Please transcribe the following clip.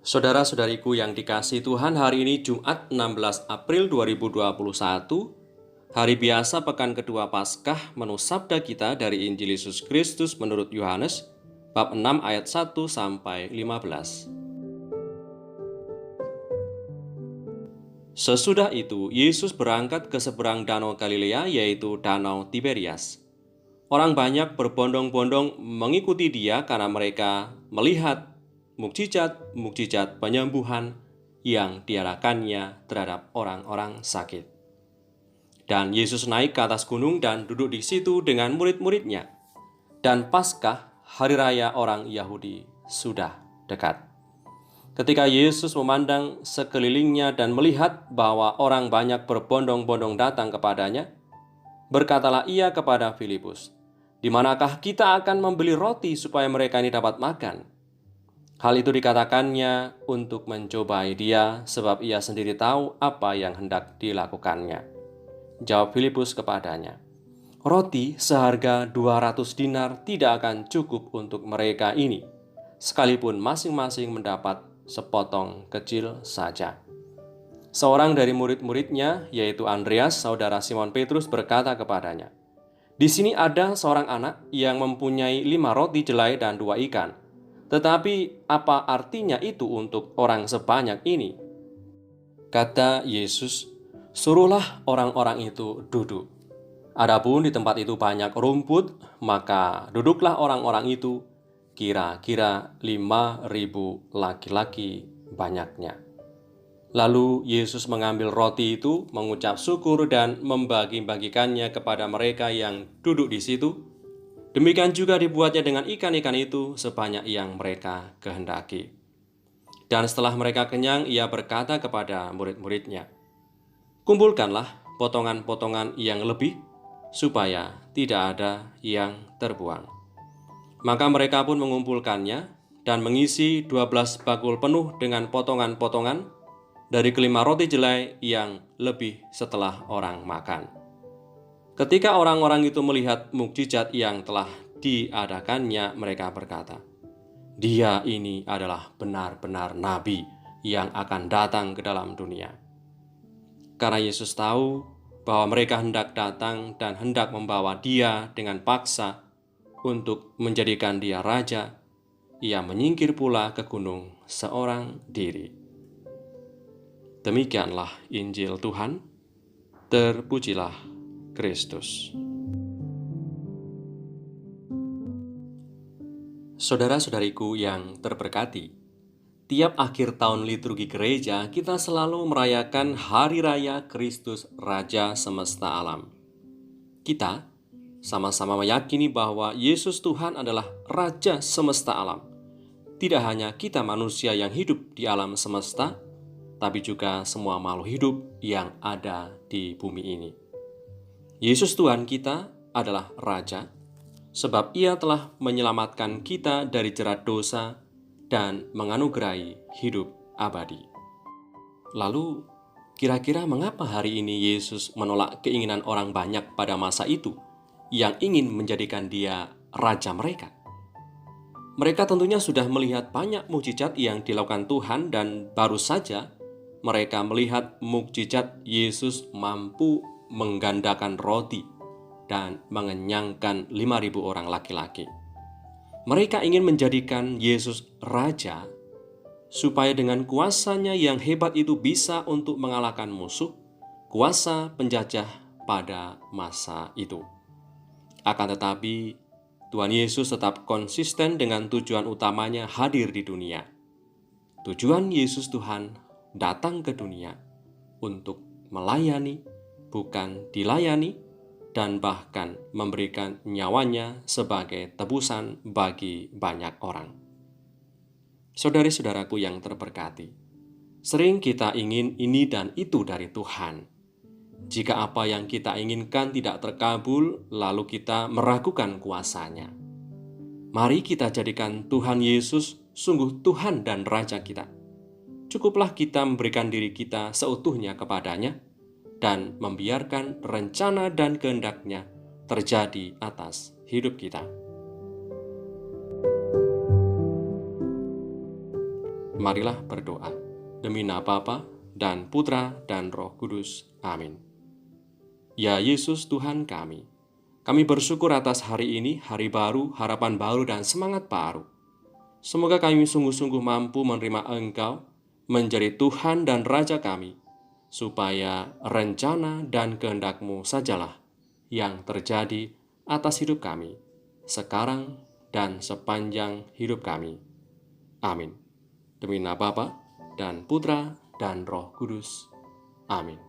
Saudara-saudariku yang dikasihi Tuhan, hari ini Jumat 16 April 2021, hari biasa pekan kedua Paskah, menu sabda kita dari Injil Yesus Kristus menurut Yohanes, bab 6 ayat 1 sampai 15. Sesudah itu, Yesus berangkat ke seberang danau Galilea, yaitu danau Tiberias. Orang banyak berbondong-bondong mengikuti dia karena mereka melihat mukjizat-mukjizat penyembuhan yang diarahkannya terhadap orang-orang sakit. Dan Yesus naik ke atas gunung dan duduk di situ dengan murid-muridnya. Dan Paskah, hari raya orang Yahudi, sudah dekat. Ketika Yesus memandang sekelilingnya dan melihat bahwa orang banyak berbondong-bondong datang kepadanya, berkatalah ia kepada Filipus, "Di manakah kita akan membeli roti supaya mereka ini dapat makan?" Hal itu dikatakannya untuk mencobai dia, sebab ia sendiri tahu apa yang hendak dilakukannya. Jawab Filipus kepadanya, "Roti seharga 200 dinar tidak akan cukup untuk mereka ini, sekalipun masing-masing mendapat sepotong kecil saja." Seorang dari murid-muridnya, yaitu Andreas, saudara Simon Petrus, berkata kepadanya, "Di sini ada seorang anak yang mempunyai 5 roti jelai dan 2 ikan. Tetapi apa artinya itu untuk orang sebanyak ini?" Kata Yesus, "Suruhlah orang-orang itu duduk." Adapun di tempat itu banyak rumput, maka duduklah orang-orang itu, kira-kira 5.000 laki-laki banyaknya. Lalu Yesus mengambil roti itu, mengucap syukur dan membagi-bagikannya kepada mereka yang duduk di situ. Demikian juga dibuatnya dengan ikan-ikan itu sebanyak yang mereka kehendaki. Dan setelah mereka kenyang, ia berkata kepada murid-muridnya, "Kumpulkanlah potongan-potongan yang lebih, supaya tidak ada yang terbuang." Maka mereka pun mengumpulkannya dan mengisi 12 bakul penuh dengan potongan-potongan dari kelima roti jelai yang lebih setelah orang makan. Ketika orang-orang itu melihat mukjizat yang telah diadakannya, mereka berkata, "Dia ini adalah benar-benar nabi yang akan datang ke dalam dunia." Karena Yesus tahu bahwa mereka hendak datang dan hendak membawa dia dengan paksa untuk menjadikan dia raja, ia menyingkir pula ke gunung seorang diri. Demikianlah Injil Tuhan. Terpujilah Kristus. Saudara-saudariku yang terberkati, tiap akhir tahun liturgi gereja kita selalu merayakan Hari Raya Kristus Raja Semesta Alam. Kita sama-sama meyakini bahwa Yesus Tuhan adalah Raja Semesta Alam. Tidak hanya kita manusia yang hidup di alam semesta, tapi juga semua makhluk hidup yang ada di bumi ini. Yesus Tuhan kita adalah Raja, sebab Ia telah menyelamatkan kita dari jerat dosa dan menganugerahi hidup abadi. Lalu, kira-kira mengapa hari ini Yesus menolak keinginan orang banyak pada masa itu yang ingin menjadikan Dia Raja mereka? Mereka tentunya sudah melihat banyak mukjizat yang dilakukan Tuhan, dan baru saja mereka melihat mukjizat Yesus mampu menggandakan roti dan mengenyangkan 5.000 orang laki-laki. Mereka ingin menjadikan Yesus raja supaya dengan kuasanya yang hebat itu bisa untuk mengalahkan musuh, kuasa penjajah pada masa itu. Akan tetapi, Tuhan Yesus tetap konsisten dengan tujuan utamanya hadir di dunia. Tujuan Yesus Tuhan datang ke dunia untuk melayani, bukan dilayani, dan bahkan memberikan nyawanya sebagai tebusan bagi banyak orang. Saudari-saudaraku yang terberkati, sering kita ingin ini dan itu dari Tuhan. Jika apa yang kita inginkan tidak terkabul, lalu kita meragukan kuasanya. Mari kita jadikan Tuhan Yesus sungguh Tuhan dan Raja kita. Cukuplah kita memberikan diri kita seutuhnya kepadanya dan membiarkan rencana dan kehendak-Nya terjadi atas hidup kita. Marilah berdoa. Demi nama Bapa dan Putra dan Roh Kudus. Amin. Ya Yesus Tuhan kami bersyukur atas hari ini, hari baru, harapan baru, dan semangat baru. Semoga kami sungguh-sungguh mampu menerima Engkau menjadi Tuhan dan Raja kami, supaya rencana dan kehendak-Mu sajalah yang terjadi atas hidup kami, sekarang dan sepanjang hidup kami. Amin. Demi nama Bapa dan Putra dan Roh Kudus. Amin.